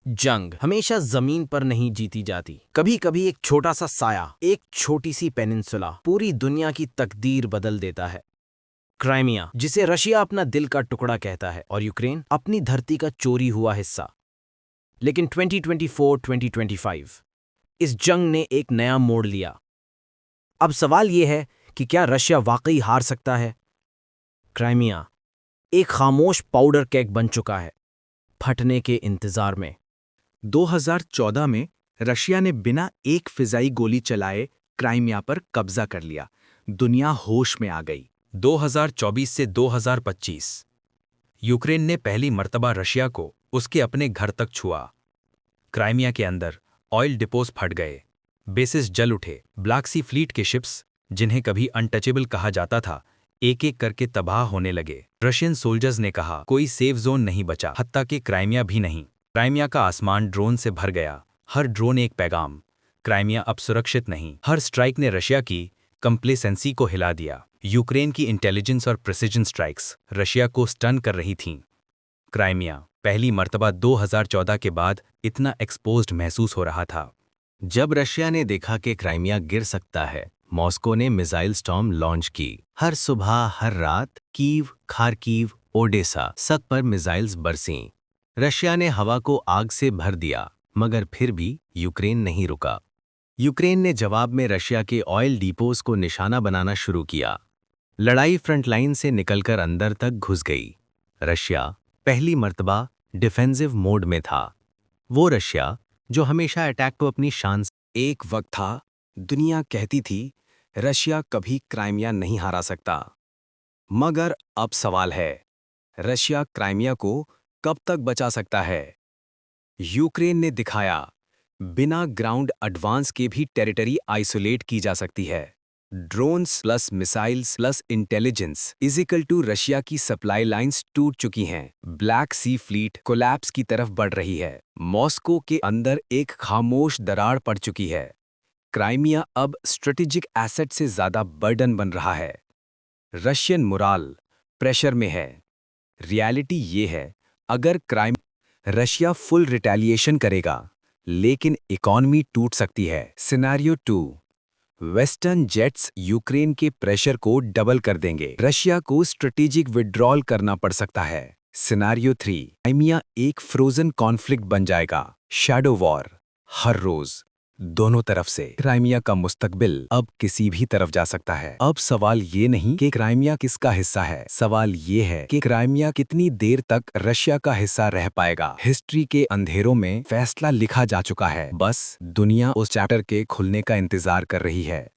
जंग हमेशा जमीन पर नहीं जीती जाती। कभी कभी एक छोटा सा साया, एक छोटी सी पेनिनसुला पूरी दुनिया की तकदीर बदल देता है। क्राइमिया, जिसे रशिया अपना दिल का टुकड़ा कहता है, और यूक्रेन अपनी धरती का चोरी हुआ हिस्सा। लेकिन 2024-2025 इस जंग ने एक नया मोड़ लिया। अब सवाल यह है कि क्या रशिया वाकई हार सकता है? क्राइमिया एक खामोश पाउडर केक बन चुका है, फटने के इंतजार में। 2014 में रशिया ने बिना एक फिजाई गोली चलाए क्राइमिया पर कब्जा कर लिया। दुनिया होश में आ गई। 2024 से 2025 यूक्रेन ने पहली मर्तबा रशिया को उसके अपने घर तक छुआ। क्राइमिया के अंदर ऑयल डिपोज फट गए, बेसिस जल उठे, ब्लैक सी फ्लीट के शिप्स, जिन्हें कभी अनटचेबल कहा जाता था, एक एक करके तबाह होने लगे। रशियन सोल्जर्स ने कहा कोई सेफ जोन नहीं बचा, हत्ता कि क्राइमिया भी नहीं। क्राइमिया का आसमान ड्रोन से भर गया, हर ड्रोन एक पैगाम, क्राइमिया अब सुरक्षित नहीं। हर स्ट्राइक ने रशिया की कंप्लेसेंसी को हिला दिया। यूक्रेन की इंटेलिजेंस और प्रिसिजन स्ट्राइक्स रशिया को स्टन कर रही थीं। क्राइमिया पहली मर्तबा 2014 के बाद इतना एक्सपोज्ड महसूस हो रहा था। जब रशिया ने देखा कि क्राइमिया गिर सकता है, मॉस्को ने मिसाइल स्टॉर्म लॉन्च की। हर सुबह, हर रात कीव, खारकीव, ओडेसा सब पर मिसाइल्स बरसीं। रशिया ने हवा को आग से भर दिया, मगर फिर भी यूक्रेन नहीं रुका। यूक्रेन ने जवाब में रशिया के ऑयल डिपोज को निशाना बनाना शुरू किया। लड़ाई फ्रंटलाइन से निकलकर अंदर तक घुस गई। रशिया पहली मर्तबा डिफेंसिव मोड में था। वो रशिया जो हमेशा अटैक को अपनी शान से। एक वक्त था, दुनिया कहती थी रशिया कभी क्राइमिया नहीं हरा सकता। मगर अब सवाल है, रशिया क्राइमिया को कब तक बचा सकता है? यूक्रेन ने दिखाया, बिना ग्राउंड एडवांस के भी टेरिटरी आइसोलेट की जा सकती है। Drones plus missiles plus intelligence is equal to Russia की सप्लाई लाइंस टूट चुकी हैं। ब्लैक सी फ्लीट कोलैप्स की तरफ बढ़ रही है। मॉस्को के अंदर एक खामोश दरार पड़ चुकी है। क्राइमिया अब स्ट्रेटेजिक एसेट से ज्यादा बर्डन बन रहा है। रशियन मोराल प्रेशर में है। रियलिटी ये है, अगर रशिया फुल रिटेलिएशन करेगा, लेकिन इकॉनमी टूट सकती है। सिनेरियो 2, वेस्टर्न जेट्स यूक्रेन के प्रेशर को डबल कर देंगे। रशिया को स्ट्रेटेजिक विड्रॉल करना पड़ सकता है। सिनेरियो 3, क्राइमिया एक फ्रोजन कॉन्फ्लिक्ट बन जाएगा। शैडो वॉर हर रोज दोनों तरफ से। क्राइमिया का मुस्तकबिल अब किसी भी तरफ जा सकता है। अब सवाल ये नहीं कि क्राइमिया किसका हिस्सा है, सवाल ये है कि क्राइमिया कितनी देर तक रशिया का हिस्सा रह पाएगा। हिस्ट्री के अंधेरों में फैसला लिखा जा चुका है, बस दुनिया उस चैप्टर के खुलने का इंतजार कर रही है।